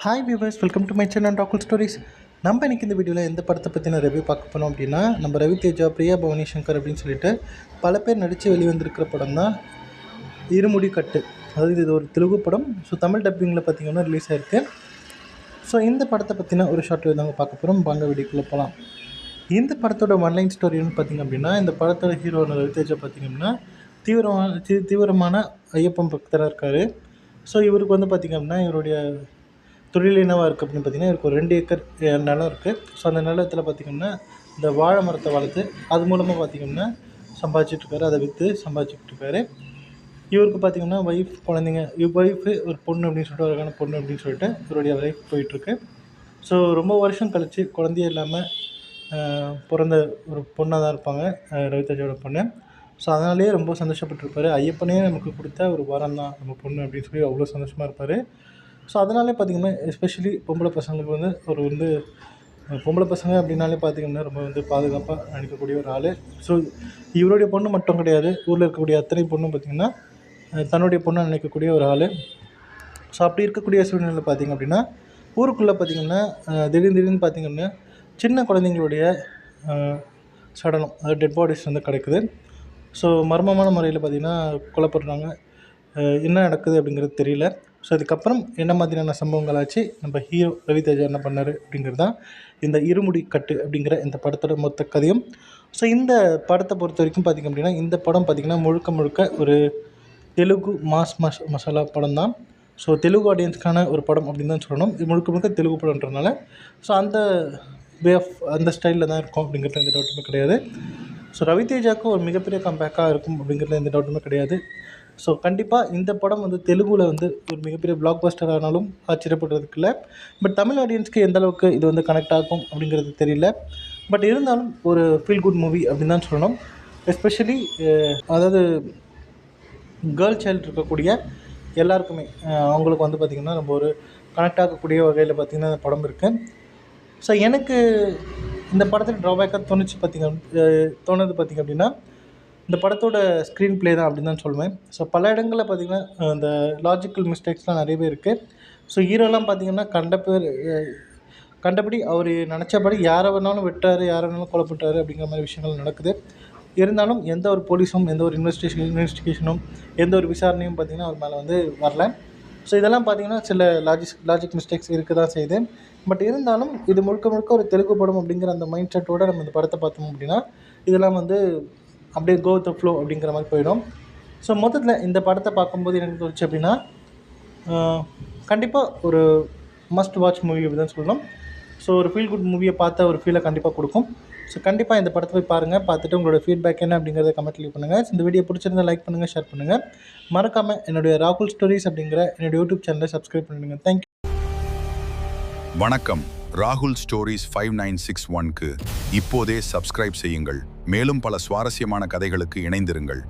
Hi viewers, welcome to my channel ராகுல் stories. நம்ம இன்றைக்கி இந்த வீடியோவில் எந்த படத்தை பற்றின ரிவ்யூ பார்க்க போனோம் அப்படின்னா, நம்ம ரவி தேஜா, பிரியா பவானி சங்கர் அப்படின்னு சொல்லிட்டு பல பேர் நடித்து வெளிவந்திருக்கிற படம் தான் இருமுடி கட்டு. அதாவது இது ஒரு தெலுங்கு படம். ஸோ தமிழ் டப்பிங்கில் பார்த்திங்கன்னா ரிலீஸ் ஆகிருக்கு. ஸோ இந்த படத்தை பற்றின ஒரு ஷார்ட் ரிவ்யூ தாங்க பார்க்க போகிறோம். வாங்க வீடியோக்குள்ளே போகலாம். இந்த படத்தோட ஒன்லைன் ஸ்டோரின்னு பார்த்திங்க அப்படின்னா, இந்த படத்தோட ஹீரோன ரவி தேஜா பார்த்திங்க அப்படின்னா தீவிரமான ஐயப்பன் பக்தராக இருக்கார். ஸோ இவருக்கு வந்து பார்த்திங்க அப்படின்னா இவருடைய தொழில் என்னவாக இருக்குது அப்படின்னு பார்த்திங்கன்னா, இவருக்கு ஒரு 2 ஏக்கர் நிலம் இருக்குது. ஸோ அந்த நிலத்தில் பார்த்திங்கன்னா இந்த வாழை மரத்தை வளர்த்து அது மூலமாக பார்த்திங்கன்னா சம்பாதிச்சிட்ருக்காரு. அதை விற்று சம்பாதிச்சிட்ருக்காரு. இவருக்கு பார்த்திங்கன்னா குழந்தைங்க, ஒய்ஃபு ஒரு பொண்ணு அப்படின்னு சொல்லிட்டு, அழகான பொண்ணு அப்படின்னு சொல்லிட்டு இவருடைய லைஃப் போயிட்டுருக்கு. ஸோ ரொம்ப வருஷம் கழித்து குழந்தையே இல்லாமல் பிறந்த ஒரு பொண்ணாக தான் இருப்பாங்க ரவி தேஜாவோட பொண்ணு. ஸோ அதனாலேயே ரொம்ப சந்தோஷப்பட்டிருப்பார். ஐயப்பனே நமக்கு கொடுத்த ஒரு வரம் தான் நம்ம பொண்ணு அப்படின்னு சொல்லி அவ்வளோ சந்தோஷமாக இருப்பார். ஸோ அதனாலே பார்த்திங்கன்னா எஸ்பெஷலி பொம்பளை பசங்களுக்கு வந்து பொம்பளை பசங்க அப்படின்னாலே பார்த்திங்கன்னா ரொம்ப பாதுகாப்பாக நினைக்கக்கூடிய ஒரு ஆள். ஸோ இவருடைய பொண்ணு மட்டும் கிடையாது, ஊரில் இருக்கக்கூடிய அத்தனை பொண்ணும் பார்த்திங்கன்னா தன்னுடைய பொண்ணை நினைக்கக்கூடிய ஒரு ஆள். ஸோ அப்படி இருக்கக்கூடிய சூழ்நிலை பார்த்திங்க அப்படின்னா, ஊருக்குள்ளே பார்த்திங்கன்னா திடீர்னு பார்த்திங்கன்னா சின்ன குழந்தைங்களுடைய சடலம், அதாவது டெட் பாடிஸ் கிடைக்குது. ஸோ மர்மமான முறையில் பார்த்திங்கன்னா கொல்லப்படுறாங்க. என்ன நடக்குது அப்படிங்கிறது தெரியல. ஸோ அதுக்கப்புறம் என்ன மாதிரியான சம்பவங்கள் ஆச்சு, நம்ம ஹீரோ ரவி தேஜா என்ன பண்ணார் அப்படிங்கிறது தான் இந்த இருமுடி கட்டு அப்படிங்கிற இந்த படத்தோட மொத்த கதையும். ஸோ இந்த படத்தை பொறுத்த வரைக்கும் பார்த்திங்க அப்படின்னா, இந்த படம் பார்த்திங்கன்னா முழுக்க ஒரு தெலுங்கு மசாலா படம் தான். ஸோ தெலுங்கு ஆடியன்ஸ்க்கான ஒரு படம் அப்படின்னு தான் சொல்லணும். இது முழுக்க தெலுங்கு படம்ன்றனால ஸோ அந்த வே ஆஃப் அந்த ஸ்டைலில் தான் இருக்கும் அப்படிங்கிறது எந்த டவுட்டுமே கிடையாது. ஸோ ரவி தேஜாவுக்கு ஒரு மிகப்பெரிய கம்பேக்காக இருக்கும் அப்படிங்கிறதுல எந்த டவுட்டுமே கிடையாது. ஸோ கண்டிப்பாக இந்த படம் தெலுங்கில் ஒரு மிகப்பெரிய பிளாக் பஸ்டர் ஆனாலும் ஆச்சரியப்படுறதுக்கு இல்லை. பட் தமிழ் ஆடியன்ஸ்க்கு எந்த அளவுக்கு இது கனெக்ட் ஆகும் அப்படிங்கிறது தெரியல. பட் இருந்தாலும் ஒரு ஃபீல் குட் மூவி அப்படின்னு தான் சொல்லணும். எஸ்பெஷலி அதாவது கேர்ள் சைல்டு இருக்கக்கூடிய எல்லாருக்குமே அவங்களுக்கு பார்த்திங்கன்னா நம்ம ஒரு கனெக்ட் ஆகக்கூடிய வகையில் பார்த்திங்கன்னா இந்த படம் இருக்குது. ஸோ எனக்கு இந்த படத்தில் ட்ராபேக்காக தோணுது பார்த்திங்க அப்படின்னா, இந்த படத்தோட ஸ்க்ரீன் ப்ளே தான் அப்படின்னு தான் சொல்லுவேன். ஸோ பல இடங்களில் பார்த்திங்கன்னா இந்த லாஜிக்கல் மிஸ்டேக்ஸ்லாம் நிறையவே இருக்குது. ஸோ ஹீரோலாம் பார்த்திங்கன்னா கண்டபடி அவர் நினச்சபடி யாரை வேணாலும் வெட்டார், யாரை வேணாலும் கொலை பண்ணுறாரு அப்படிங்கிற மாதிரி விஷயங்கள் நடக்குது. இருந்தாலும் எந்த ஒரு போலீஸும் எந்த ஒரு இன்வெஸ்டிகேஷனும் எந்த ஒரு விசாரணையும் பார்த்திங்கன்னா அவர் மேலே வரல. ஸோ இதெல்லாம் பார்த்திங்கன்னா சில லாஜிக் மிஸ்டேக்ஸ் இருக்க தான் செய்யுது. பட் இருந்தாலும் இது முழுக்க ஒரு தெலுங்கு படம் அப்படிங்கிற அந்த மைண்ட் செட்டோடு நம்ம இந்த படத்தை பார்த்தோம் அப்படின்னா, இதெல்லாம் அப்படியே கோ வித் த ஃப்ளோ அப்படிங்கிற மாதிரி போயிடும். ஸோ மொத்தத்தில் இந்த படத்தை பார்க்கும்போது எனக்கு தோணுச்சு அப்படின்னா, கண்டிப்பாக ஒரு மஸ்ட் வாட்ச் மூவி அப்படி தான் சொல்லணும். ஸோ ஒரு ஃபீல் குட் மூவியை பார்த்த ஒரு ஃபீலை கண்டிப்பாக கொடுக்கும். ஸோ கண்டிப்பாக இந்த படத்தை போய் பாருங்கள். பார்த்துட்டு உங்களோட ஃபீட்பேக் என்ன அப்படிங்கிறத கமெண்ட் லீவ் பண்ணுங்கள். இந்த வீடியோ பிடிச்சிருந்தால் லைக் பண்ணுங்கள், ஷேர் பண்ணுங்கள். மறக்காமல் என்னுடைய ராகுல் ஸ்டோரிஸ் அப்படிங்கிற என்னுடைய யூடியூப் சேனலை சப்ஸ்கிரைப் பண்ணுங்கள். தேங்க்யூ. வணக்கம். ராகுல் ஸ்டோரிஸ் 5961க்கு இப்போதே சப்ஸ்கிரைப் செய்யுங்கள். மேலும் பல சுவாரஸ்யமான கதைகளுக்கு இணைந்திருங்கள்.